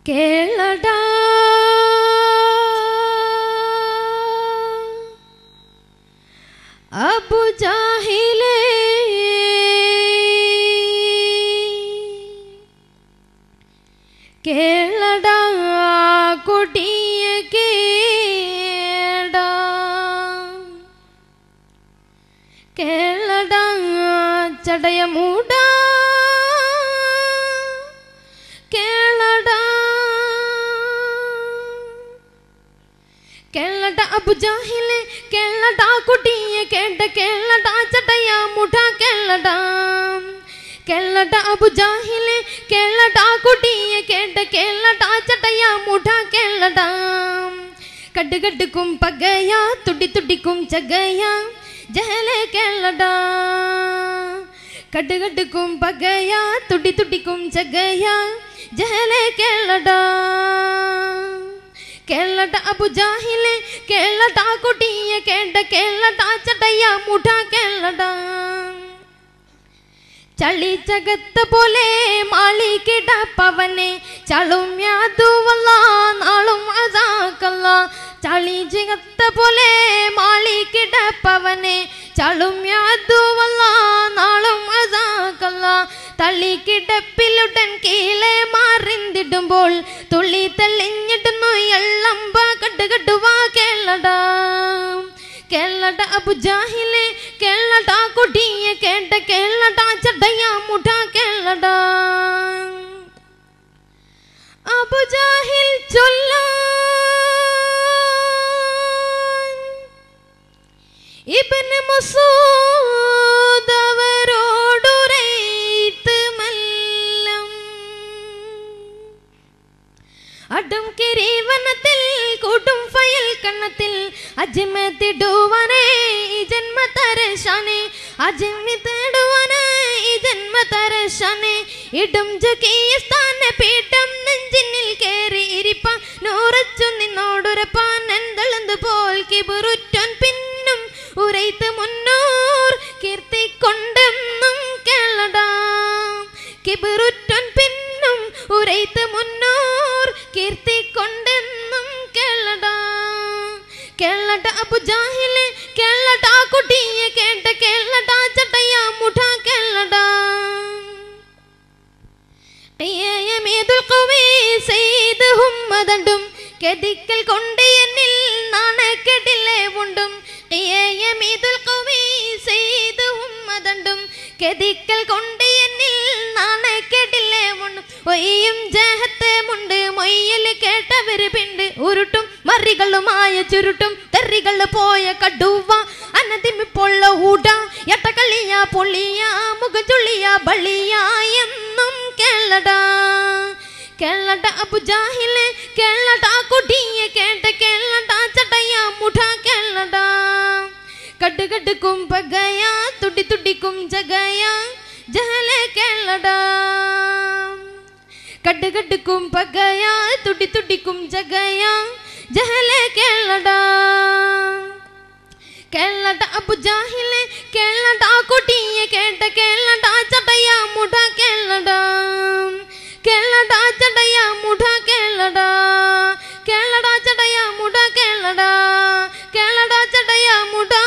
കേളടാ അബു ജാഹിലേ കേളടാ കൊടിയ കേടാ കേളടാ ചടയമൂടാ കേളടാ കേളടാ അബു ജാഹിലേ കേളടാ കൊടിയ കേട കേളടാ ചടയമൂടാ കേളടാ കേളടാ അബു ജാഹിലേ കേളടാ കൊടിയ കേട കേളടാ ചടയമൂടാ കേളടാ കടുകടുക്കും പകയാ തുടി തുടിക്കും ചകയാ ജഹലെ കേളടാ കടുകടുക്കും പകയാ തുടി തുടിക്കും ചകയാ ജഹലെ കേളടാ കേളടാ അബു ജാഹിലേ കേളടാ കൊടിയ കേട കേളടാ ചടയമൂടാ കേളടാ ചളി ജഗത്ത് പോലെ മാളികിട പവനെ ചളും യാതുവല്ല നാളും അതാക്കല്ല ചളി ജഗത്ത് പോലെ മാളികിട പവനെ ചളും യാതുവല്ല നാളും അതാക്കല്ല തള്ളിക്കിടപ്പിലുടൻ കീഴെ മാറിന്തിടുമ്പോൾ തുള്ളി തെളിഞ്ഞിടുന്നു എള്ളമ്പ കടുകടുവാ കേളടാ കേളടാ അബു ജാഹിലേ കേളടാ കൊടിയ കേട കേളടാ ചടയമൂടാ കേളടാ അബു ജാഹിൽ ചൊല്ലാൻ ഇബ്നു മസ്ഊദ് അവരോടുരൈത്ത് മല്ലം അടും കിരീവനത്തിൽ കൂട്ടും ഫയൽ കണ്ണത്തിൽ അജ്മത്തിടുവാനേ ഈ ജന്മ തരശാനെ അജ്മിത്തിടുവാനേ ഈ ജന്മ തരശാനെ ഇടും ജഗീയ സ്ഥാന പീഠം നെഞ്ചിനിൽ കേറി ഇരിപ്പാൻ നൂറച്ചു നിന്നോടുരപ്പാൻ എന്തളന്ത് പോൽ കിബുറുറ്റൻ പിന്നും ഉരൈത്ത് മുന്നൂർ കീർത്തിക്കൊണ്ടെന്നും കേളടാ കിബുറുറ്റൻ പിന്നും ഉരൈത്ത് മുന്നൂർ കീർത്തിക്കൊണ്ടെന്നും കേളടാ കേളടാ അബു ജാഹിലേ കേളടാ കൊടിയ കേട കേളടാ ചടയമൂടാ കേളടാ ഖിയാമീദുൽ ഖവി സയ്യിദ് ഹുമ്മദണ്ടും കെദിക്കൽ കൊണ്ട് എന്നിൽ നാണക്കെടിലെ ഉണ്ടും ഖിയാമീദുൽ ഖവി സയ്യിദ് ഹുമ്മദണ്ടും കെദിക്കൽ കൊണ്ട് എന്നിൽ നാണക്കെടിലെ ഉണ്ടും ഒയ്യും ജഹത്തെ മുണ്ട് മൊയ്യൽ കേട്ടവര് പിണ്ട് ഉരുട്ടും മറികളുമായ ചുരുട്ടും തെറികള് പോയ കടുവ അനതിമിപ്പൊള്ള ഊട എട്ടകളിയ പൊള്ളിയ മുഖചുള്ളിയ ബളിയ എന്നും കേളടാ കേളടാ അബു ജാഹിലേ കേളടാ കൊടിയ കേട കേളടാ ചടയമൂടാ കേളടാ കടുകടുക്കും പകയാ തുടി തുടിക്കും ജഗയാ ജഹലെ കേളടാ കടുകടുക്കും പകയാ തുടി തുടിക്കും ജഗയാ ജഹലെ കേളടാ കേളടാ അബു ജാഹിലേ കേളടാ കൊടിയ കേട കേളടാ ചടയമൂടാ കേളടാ കേളടാ ചടയമൂടാ കേളടാ കേളടാ ചടയമൂടാ കേളടാ കേളടാ ചടയമൂടാ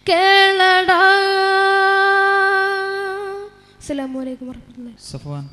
കേളടാ. അസ്സലാമു അലൈക്കും വറഹ്മത്തുള്ളാഹി. സഫ്വാൻ